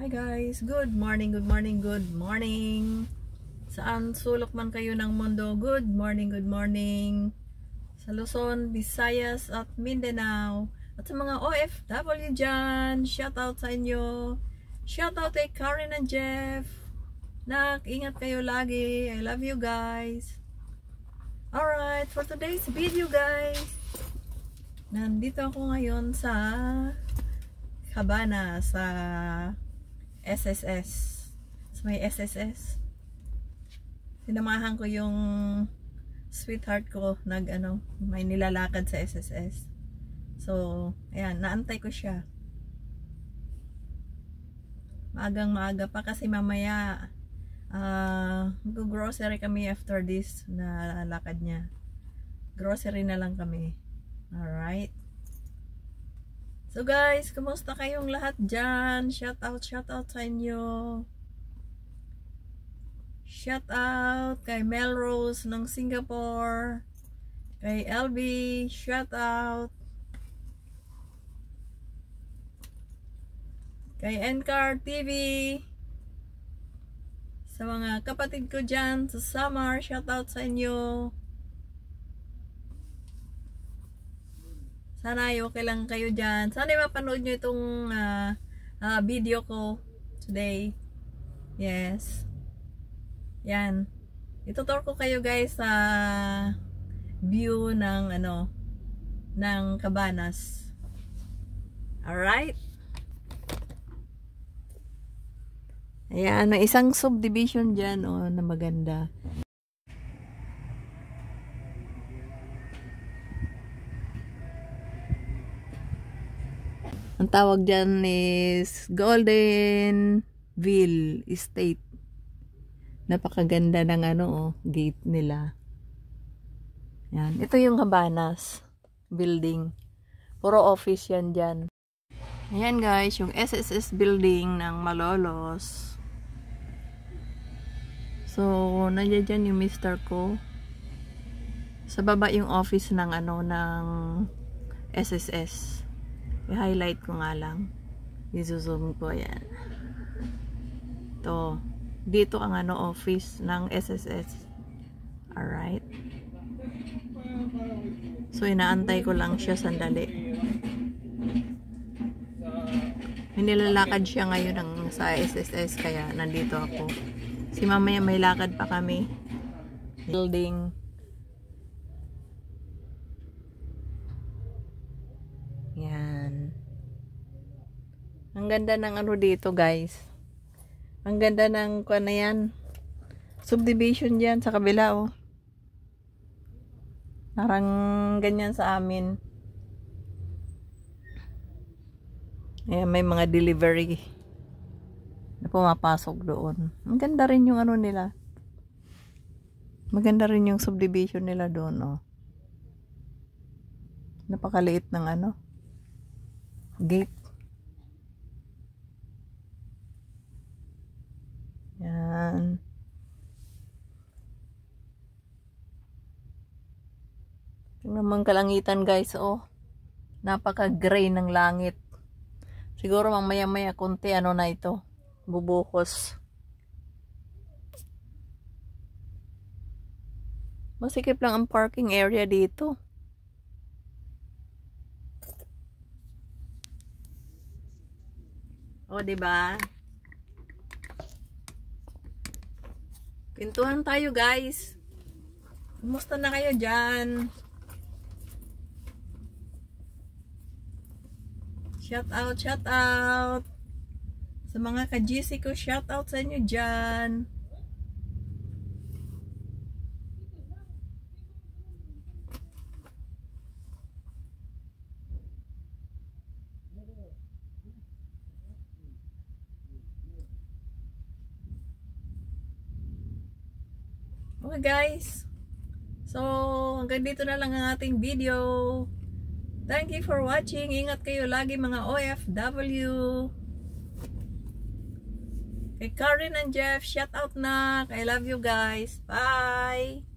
Hi guys, good morning, good morning, good morning. Saan sulok man kayo ng mundo, good morning, good morning. Sa Luzon, Visayas at Mindanao. At sa mga OFW dyan, shout out sa inyo. Shout out kay Karen and Jeff. Nak, ingat kayo lagi. I love you guys. Alright, for today's video guys, nandito ako ngayon sa Cabana, sa SSS. So, may SSS. Sinamahan ko yung sweetheart ko may nilalakad sa SSS. So, ayan, naantay ko siya. Maagang maaga pa kasi mamaya mag-grocery kami after this na lakad niya. Grocery na lang kami. Alright. So guys, kumusta kayong lahat dyan? Shout out sa inyo. Shout out kay Melrose ng Singapore. Kay LB, shout out. Kay NCAR TV. Sa mga kapatid ko dyan sa Samar, shout out sa inyo. Sana okay lang kayo dyan. Sana mapanood nyo itong video ko today. Yes. Yan. Itutur ko kayo guys sa view ng ng Cabanas. Alright. Ayan. May isang subdivision dyan na maganda. Ang tawag dyan is Goldenville Estate. Napakaganda ng gate nila. Yan. Ito yung Cabanas building. Puro office yan dyan. Ayan guys, yung SSS building ng Malolos. So, nandiyan dyan yung mister ko. Sa baba yung office ng ng SSS. I-highlight ko nga lang. I-zoom ko yan. Ito. Dito ang office ng SSS. Alright. So, inaantay ko lang siya sandali. May nilalakad siya ngayon sa SSS kaya nandito ako. Si mamaya may lakad pa kami. Building. Yan. Ang ganda ng dito guys. Ang ganda ng yan. Subdivision diyan sa kabila Parang ganyan sa amin. Ayan, may mga delivery na pumapasok doon. Ang ganda rin yung nila. Maganda rin yung subdivision nila doon Napakaliit ng gate. Yan. Tingnan naman kalangitan guys, napaka-gray ng langit. Siguro mamaya-maya konti na ito, bubukos. Masikip lang ang parking area dito. Diba? Pintuhan tayo guys. Kumusta na kayo dyan? Shout out sa mga ka-GC ko, shout out sa inyo dyan. Okay guys, so hanggang dito na lang ang ating video. Thank you for watching. Ingat kayo lagi mga OFW. Kay Karen and Jeff, shout out na. I love you guys. Bye!